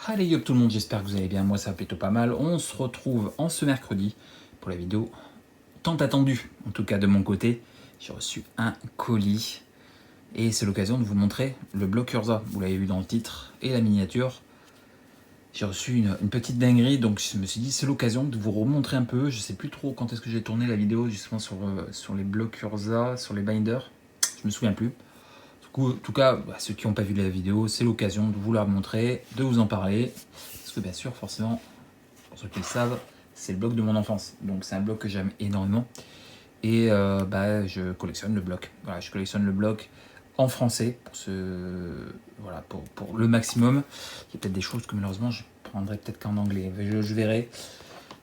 Allez yo tout le monde, j'espère que vous allez bien, moi ça va plutôt pas mal. On se retrouve en ce mercredi pour la vidéo tant attendue, en tout cas de mon côté. J'ai reçu un colis et c'est l'occasion de vous montrer le bloc Urza. Vous l'avez vu dans le titre et la miniature. J'ai reçu une petite dinguerie, donc je me suis dit c'est l'occasion de vous remontrer un peu. Je sais plus trop quand est-ce que j'ai tourné la vidéo justement sur les blocs Urza, sur les binders. Je me souviens plus. En tout cas, ceux qui n'ont pas vu la vidéo, c'est l'occasion de vous la montrer, de vous en parler. Parce que bien sûr, forcément, pour ceux qui le savent, c'est le bloc de mon enfance. Donc c'est un bloc que j'aime énormément. Et je collectionne le bloc. Voilà, je collectionne le bloc en français pour le maximum. Il y a peut-être des choses que malheureusement je prendrai peut-être qu'en anglais. Je verrai.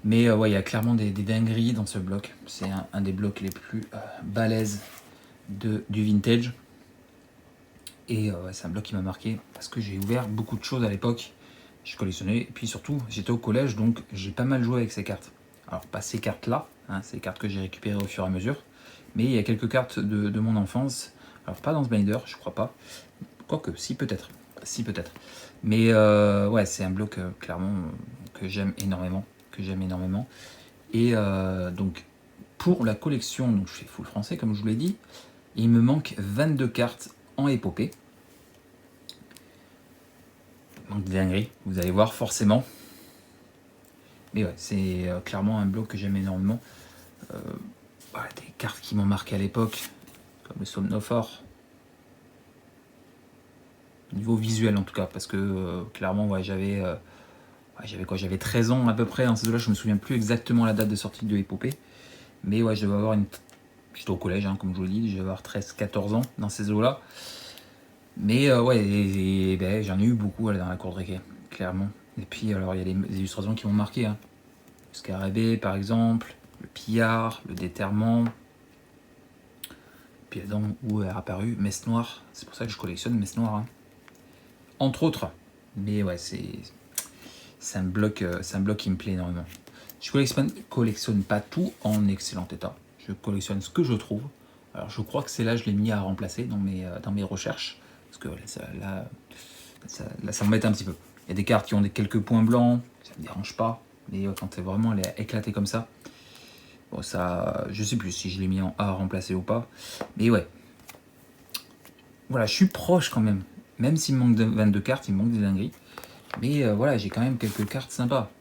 Mais il y a clairement des dingueries dans ce bloc. C'est un des blocs les plus balèzes du vintage. Et c'est un bloc qui m'a marqué parce que j'ai ouvert beaucoup de choses à l'époque. Je collectionnais, et puis surtout, j'étais au collège, donc j'ai pas mal joué avec ces cartes. Alors, pas ces cartes-là, hein, c'est les cartes que j'ai récupérées au fur et à mesure, mais il y a quelques cartes de mon enfance. Alors, pas dans ce binder, je crois pas. Quoique, si peut-être. Si peut-être. Mais ouais, c'est un bloc clairement que j'aime énormément. Et donc, pour la collection, donc je fais full français, comme je vous l'ai dit, il me manque 22 cartes en épopée. Donc des dingueries, vous allez voir forcément. Mais ouais, c'est clairement un bloc que j'aime énormément. Des cartes qui m'ont marqué à l'époque, comme le Somnophore. Niveau visuel en tout cas, parce que clairement j'avais 13 ans à peu près dans ces eaux-là, je me souviens plus exactement la date de sortie de épopée. Mais ouais, je devais avoir j'étais au collège, hein, comme je vous l'ai dit, je devais avoir 13-14 ans dans ces eaux-là. Mais j'en ai eu beaucoup dans la cour de récré, clairement. Et puis alors il y a des illustrations qui m'ont marqué, hein. Le Scarabée par exemple, le Pillard, le Déterrement. Puis là-dedans où est apparu Messe Noire, c'est pour ça que je collectionne Messe Noire, hein. Entre autres. Mais ouais, c'est un bloc qui me plaît énormément. Je collectionne pas tout en excellent état. Je collectionne ce que je trouve. Alors je crois que c'est là je l'ai mis à remplacer dans mes recherches. Parce que ça m'embête un petit peu. Il y a des cartes qui ont quelques points blancs, ça me dérange pas. Mais quand elle est éclatée comme ça, bon, ça, je sais plus si je l'ai mis en A à remplacer ou pas. Mais ouais. Voilà, je suis proche quand même. Même s'il me manque 22 cartes, il me manque des dingueries. Mais voilà, j'ai quand même quelques cartes sympas.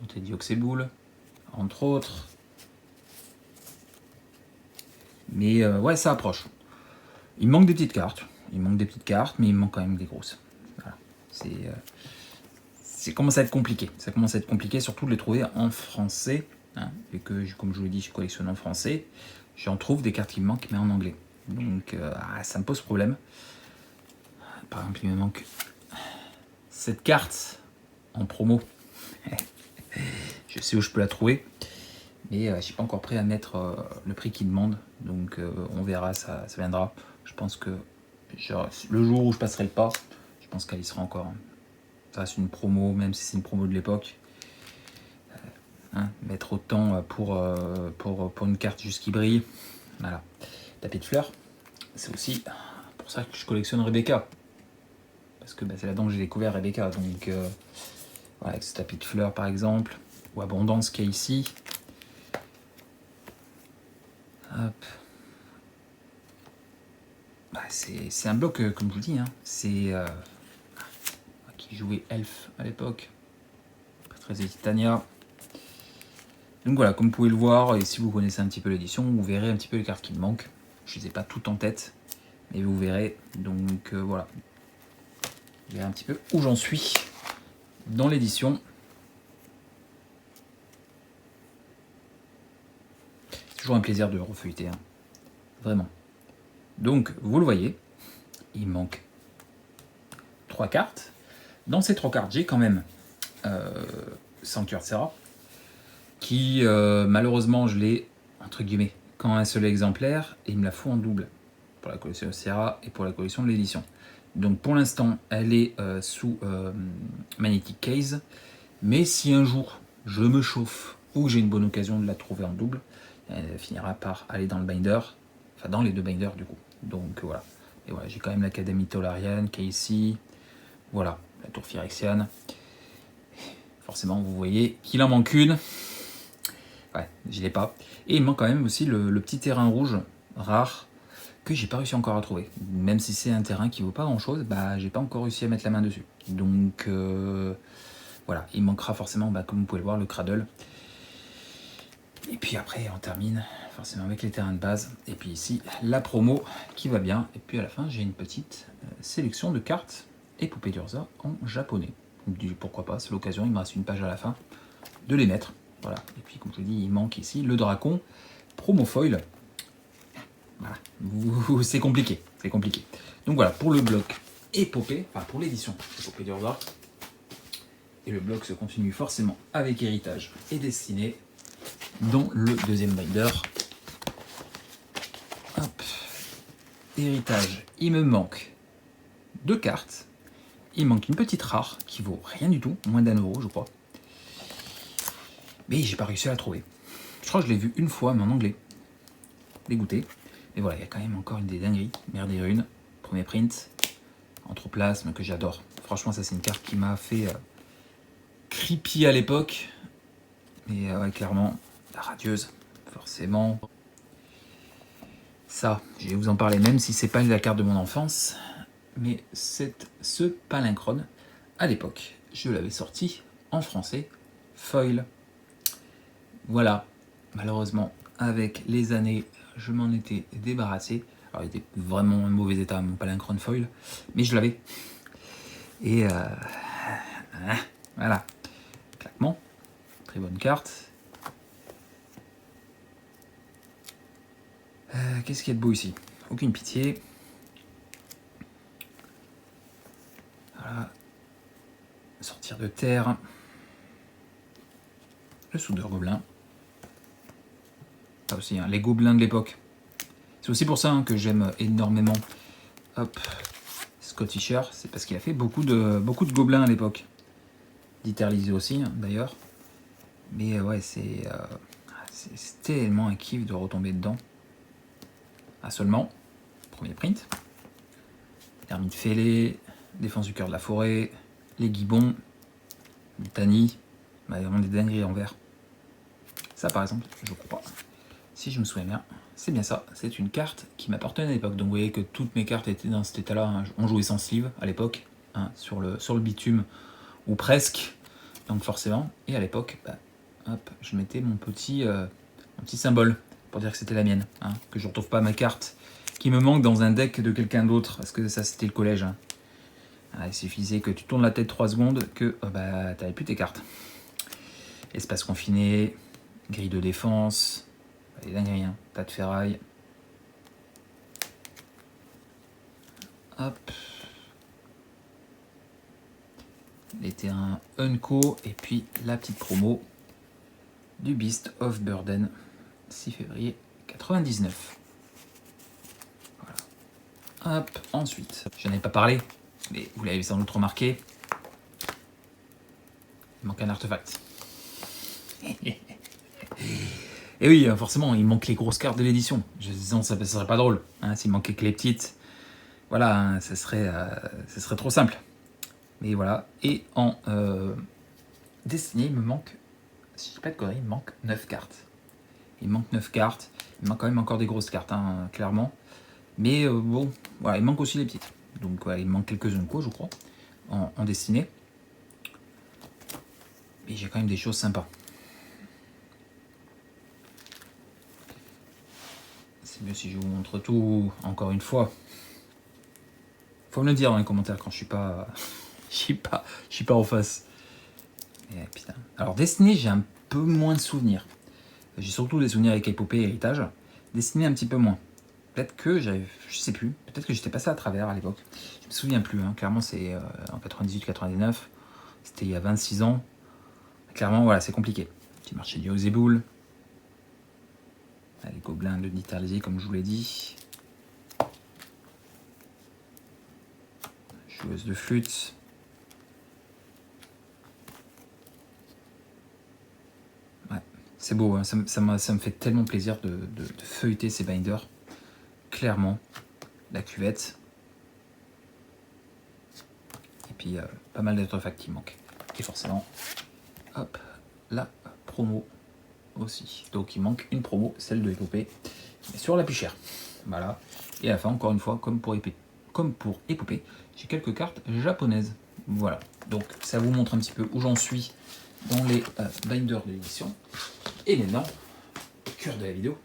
Antidioxéboule, entre autres. Mais ouais, ça approche. Il me manque des petites cartes. Mais il me manque quand même des grosses. Voilà. Ça commence à être compliqué. Ça commence à être compliqué, surtout de les trouver en français. Hein, et que, comme je vous l'ai dit, je collectionne en français. J'en trouve des cartes qui me manquent, mais en anglais. Donc ça me pose problème. Par exemple, il me manque cette carte en promo. Je sais où je peux la trouver. Mais je ne suis pas encore prêt à mettre le prix qu'il demande. Donc on verra, ça viendra. Je pense que le jour où je passerai le pas, je pense qu'elle y sera encore. Ça reste une promo, même si c'est une promo de l'époque. Mettre autant pour une carte juste qui brille. Voilà. Tapis de fleurs. C'est aussi pour ça que je collectionne Rebecca. Parce que c'est là-dedans que j'ai découvert Rebecca. Donc voilà, avec ce tapis de fleurs par exemple. Ou Abondance qu'il y a ici. Hop. C'est un bloc, comme je vous dis, hein, c'est qui jouait Elf à l'époque, très Titania. Donc voilà, comme vous pouvez le voir, et si vous connaissez un petit peu l'édition, vous verrez un petit peu les cartes qui me manquent. Je ne les ai pas toutes en tête, mais vous verrez. Donc voilà, vous verrez un petit peu où j'en suis dans l'édition. C'est toujours un plaisir de le refeuilleter, hein. Vraiment. Donc vous le voyez, il manque 3 cartes. Dans ces 3 cartes, j'ai quand même Sanctuaire de Serra, qui malheureusement je l'ai entre guillemets qu'en un seul exemplaire et il me la faut en double pour la collection de Serra et pour la collection de l'édition. Donc pour l'instant elle est sous Magnetic Case, mais si un jour je me chauffe ou que j'ai une bonne occasion de la trouver en double, elle finira par aller dans le binder, enfin dans les 2 binders du coup. Donc voilà. Et voilà, j'ai quand même l'Académie Tolarian qui est ici. Voilà, la tour Phyrexiane. Forcément, vous voyez qu'il en manque une. Ouais, je l'ai pas. Et il manque quand même aussi le petit terrain rouge rare que j'ai pas réussi encore à trouver. Même si c'est un terrain qui vaut pas grand chose, bah j'ai pas encore réussi à mettre la main dessus. Donc voilà, il manquera forcément, comme vous pouvez le voir, le cradle. Et puis après, on termine forcément avec les terrains de base. Et puis ici, la promo qui va bien. Et puis à la fin, j'ai une petite sélection de cartes Épopée d'Urza en japonais. Donc, pourquoi pas, c'est l'occasion, il me reste une page à la fin, de les mettre. Voilà. Et puis comme je vous dis, il manque ici le Dracon promo foil. Voilà, c'est compliqué, c'est compliqué. Donc voilà, pour le bloc Épopée, enfin pour l'édition Épopée d'Urza. Et le bloc se continue forcément avec Héritage et Destinée, dont le deuxième binder. Hop. Héritage, il me manque 2 cartes. Il manque une petite rare qui vaut rien du tout, moins d'1 € je crois. Mais j'ai pas réussi à la trouver. Je crois que je l'ai vue une fois, mais en anglais. Dégoûté. Mais voilà, il y a quand même encore une des dingueries. Mer des runes, premier print, Anthroplasme que j'adore. Franchement, ça c'est une carte qui m'a fait creepy à l'époque. Mais ouais, clairement, la radieuse, forcément. Ça, je vais vous en parler même si c'est pas la carte de mon enfance. Mais ce Palinchron, à l'époque, je l'avais sorti en français, foil. Voilà, malheureusement, avec les années, je m'en étais débarrassé. Alors, il était vraiment en mauvais état, mon Palinchron foil, mais je l'avais. Et voilà, claquement, très bonne carte. Qu'est-ce qu'il y a de beau ici? Aucune pitié. Voilà. Sortir de terre. Le soudeur gobelin. Ça aussi, hein, les gobelins de l'époque. C'est aussi pour ça que j'aime énormément Scottisher. C'est parce qu'il a fait beaucoup de gobelins à l'époque. D'Iterlisé aussi, hein, d'ailleurs. Mais ouais, c'est tellement un kiff de retomber dedans. Ah, seulement, premier print. Hermite fêlée, défense du cœur de la forêt, les gibbons, le Tani, vraiment des dingueries en vert. Ça par exemple, je crois, si je me souviens bien, c'est bien ça. C'est une carte qui m'appartenait à l'époque. Donc vous voyez que toutes mes cartes étaient dans cet état-là. Hein. On jouait sans sleeve à l'époque, hein, sur le bitume, ou presque. Donc forcément, et à l'époque, hop, je mettais mon petit symbole pour dire que c'était la mienne, hein, que je ne retrouve pas ma carte qui me manque dans un deck de quelqu'un d'autre, parce que ça c'était le collège. Hein. Ah, il suffisait que tu tournes la tête 3 secondes que tu n'avais plus tes cartes. Espace confiné, grille de défense, les dingueries, hein, tas de ferraille. Hop. Les terrains Unco et puis la petite promo du Beast of Burden, 6 février 99. Voilà. Hop, ensuite, j'en ai pas parlé, mais vous l'avez sans doute remarqué, il manque un artefact. Et oui, forcément, il manque les grosses cartes de l'édition. Sinon, ça ne serait pas drôle. Hein, s'il manquait que les petites, voilà, hein, ça serait trop simple. Mais voilà. Et en Destinée, il me manque, si je dis pas de conneries, il me manque 9 cartes. Il manque 9 cartes. Il manque quand même encore des grosses cartes, hein, clairement. Mais bon, voilà, il manque aussi les petites. Donc voilà, il manque quelques Unco, je crois, en Destinée. Mais j'ai quand même des choses sympas. C'est mieux si je vous montre tout encore une fois. Faut me le dire dans les commentaires quand je suis pas, je suis pas en face. Et, putain. Alors Destinée, j'ai un peu moins de souvenirs. J'ai surtout des souvenirs avec Épopée et Héritage. Destinée un petit peu moins. Peut-être que je sais plus. Peut-être que j'étais passé à travers à l'époque. Je me souviens plus. Hein. Clairement, c'est en 98-99. C'était il y a 26 ans. Clairement, voilà, c'est compliqué. Petit marché du Oxeboul. Les gobelins de Nitalisé, comme je vous l'ai dit. Joueuse de flûte. Ouais, c'est beau, hein. Ça me fait tellement plaisir de feuilleter ces binders. Clairement, la cuvette. Et puis pas mal d'artefacts qui manquent. Et forcément, hop, la promo aussi. Donc il manque une promo, celle de Épopée, sur la plus chère. Voilà. Et à la fin, encore une fois, comme pour Épopée, j'ai quelques cartes japonaises. Voilà. Donc ça vous montre un petit peu où j'en suis dans les binders de l'édition. Et maintenant, cœur de la vidéo.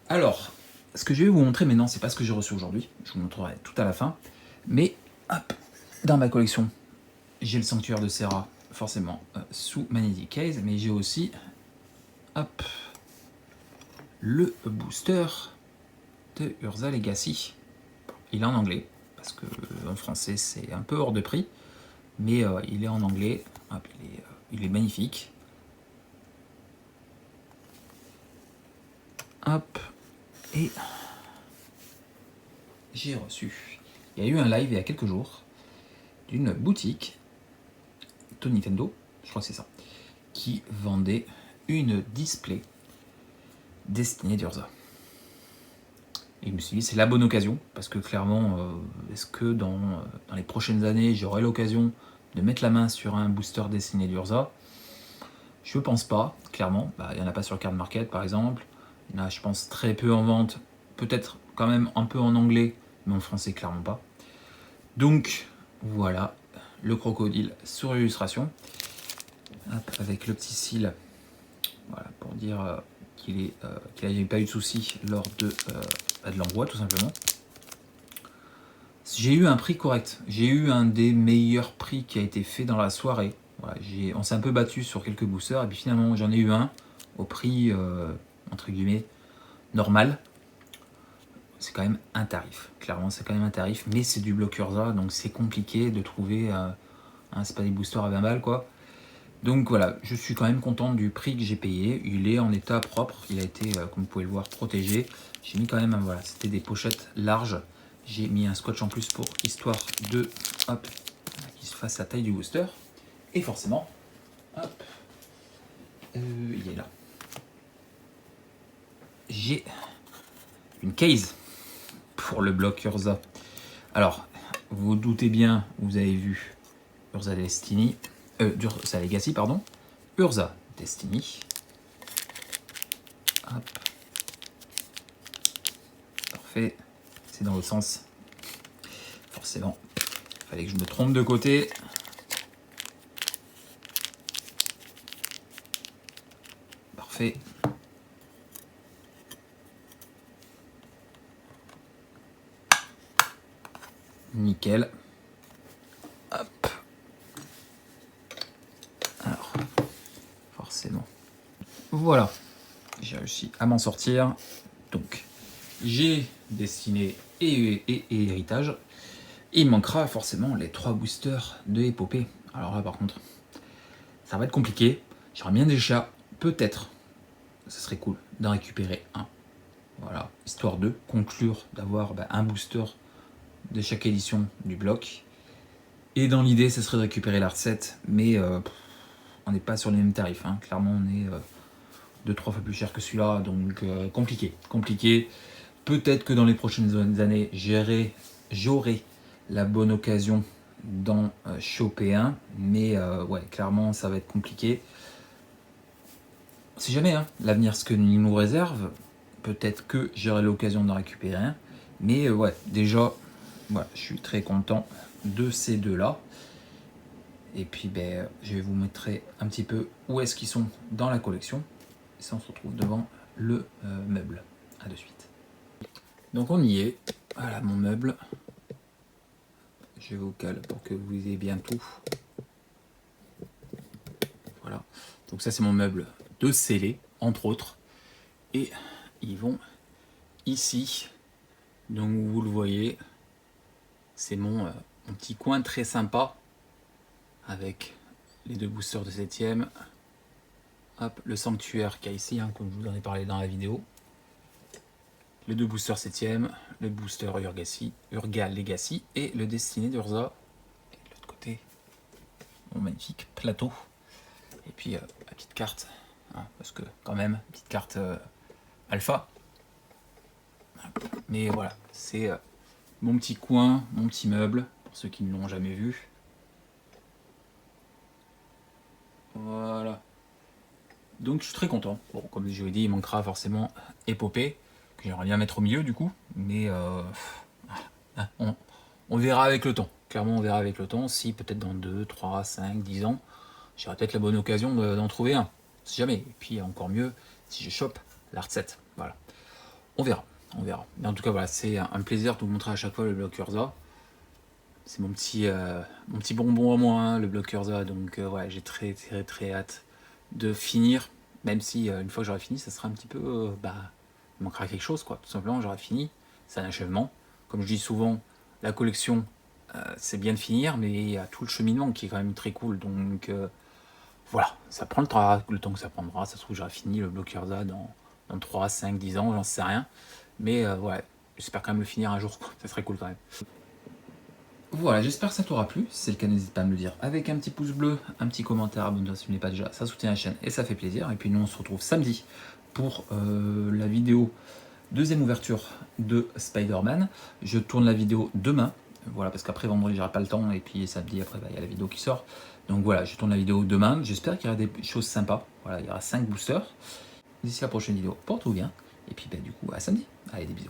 Alors, ce que je vais vous montrer maintenant, c'est pas ce que j'ai reçu aujourd'hui. Je vous montrerai tout à la fin. Mais, hop, dans ma collection, j'ai le Sanctuaire de Serra, forcément, sous Magnetic Case. Mais j'ai aussi, hop, le booster de Urza Legacy. Il est en anglais, parce que en français, c'est un peu hors de prix. Mais il est en anglais. Hop, il est magnifique. Hop. Et j'ai reçu. Il y a eu un live il y a quelques jours d'une boutique Nintendo, je crois que c'est ça, qui vendait une display destinée d'Urza. Et je me suis dit c'est la bonne occasion parce que clairement, est-ce que dans les prochaines années j'aurai l'occasion de mettre la main sur un booster destiné d'Urza? Je pense pas, clairement. Il n'y en a pas sur Card Market par exemple. Il y en a, je pense, très peu en vente. Peut-être quand même un peu en anglais, mais en français, clairement pas. Donc, voilà, le crocodile sur l'illustration. Avec le petit cil, voilà, pour dire qu'il n'avait pas eu de soucis lors de l'envoi, tout simplement. J'ai eu un prix correct. J'ai eu un des meilleurs prix qui a été fait dans la soirée. Voilà, on s'est un peu battu sur quelques boosters, et puis finalement, j'en ai eu un au prix, entre guillemets, normal. C'est quand même un tarif. Clairement, c'est quand même un tarif, mais c'est du bloc Urza, donc c'est compliqué de trouver. C'est pas des boosters à 20 balles, quoi. Donc voilà, je suis quand même content du prix que j'ai payé. Il est en état propre. Il a été, comme vous pouvez le voir, protégé. J'ai mis quand même, voilà, c'était des pochettes larges. J'ai mis un scotch en plus pour histoire de, hop, qu'il se fasse la taille du booster. Et forcément, hop, il est là. J'ai une case pour le bloc Urza. Alors, vous vous doutez bien, vous avez vu Urza Destiny, Urza Legacy, pardon, Urza Destiny. Hop. Parfait, c'est dans le sens. Forcément, il fallait que je me trompe de côté. Parfait. Nickel. Hop. Alors, forcément. Voilà. J'ai réussi à m'en sortir. Donc, j'ai destiné et héritage. Et il manquera forcément les 3 boosters de épopée. Alors là, par contre, ça va être compliqué. J'aurais bien des chats. Peut-être, ce serait cool d'en récupérer un. Voilà, histoire de conclure, d'avoir un booster de chaque édition du bloc. Et dans l'idée, ce serait de récupérer la recette, mais on n'est pas sur les mêmes tarifs. Hein. Clairement, on est 2-3 fois plus cher que celui-là, donc compliqué. Peut-être que dans les prochaines années, j'aurai la bonne occasion d'en choper un, mais ouais, clairement, ça va être compliqué. Si jamais, hein, l'avenir, ce que nous réserve, peut-être que j'aurai l'occasion d'en récupérer un, mais ouais, déjà, voilà, je suis très content de ces deux-là. Et puis, je vais vous montrer un petit peu où est-ce qu'ils sont dans la collection. Et ça, on se retrouve devant le meuble. A de suite. Donc, on y est. Voilà mon meuble. Je vous cale pour que vous ayez bien tout. Voilà. Donc, ça, c'est mon meuble de scellé, entre autres. Et ils vont ici. Donc, vous le voyez, c'est mon petit coin très sympa avec les 2 boosters de 7ème. Hop, le sanctuaire qu'il y a ici, hein, comme je vous en ai parlé dans la vidéo. Les 2 boosters 7ème, le booster Urga Legacy et le Destiné d'Urza. Et de l'autre côté, mon magnifique plateau. Et puis la petite carte, hein, parce que quand même, petite carte alpha. Mais voilà, c'est mon petit coin, mon petit meuble. ceux qui ne l'ont jamais vu. Voilà. Donc je suis très content. Bon, comme je l'ai dit, il manquera forcément Épopée, que j'aimerais bien mettre au milieu du coup, mais on verra avec le temps. Clairement, on verra avec le temps, si peut-être dans 2, 3, 5, 10 ans, j'aurai peut-être la bonne occasion d'en trouver un, si jamais. Et puis encore mieux, si je chope l'Art 7. Voilà. On verra, on verra. Mais en tout cas, voilà, c'est un plaisir de vous montrer à chaque fois le bloc Urza. C'est mon petit bonbon à moi, hein, le bloc Urza. Donc ouais, j'ai très hâte de finir. Même si une fois que j'aurai fini, ça sera un petit peu... il manquera quelque chose, quoi. Tout simplement, j'aurai fini. C'est un achèvement. Comme je dis souvent, la collection, c'est bien de finir, mais il y a tout le cheminement qui est quand même très cool. Donc voilà, ça prend le temps que ça prendra. Ça se trouve, j'aurai fini le bloc Urza dans 3, 5, 10 ans, j'en sais rien. Mais ouais, j'espère quand même le finir un jour, quoi. Ça serait cool quand même. Voilà, j'espère que ça t'aura plu. Si c'est le cas, n'hésite pas à me le dire avec un petit pouce bleu, un petit commentaire, abonne-toi si tu n'es pas déjà, ça soutient la chaîne et ça fait plaisir. Et puis nous, on se retrouve samedi pour la vidéo deuxième ouverture de Spider-Man. Je tourne la vidéo demain, voilà, parce qu'après vendredi, j'aurai pas le temps, et puis samedi, après, il y a la vidéo qui sort. Donc voilà, je tourne la vidéo demain. J'espère qu'il y aura des choses sympas. Voilà, il y aura 5 boosters. D'ici la prochaine vidéo, porte-vous bien. Et puis du coup, à samedi. Allez, des bisous.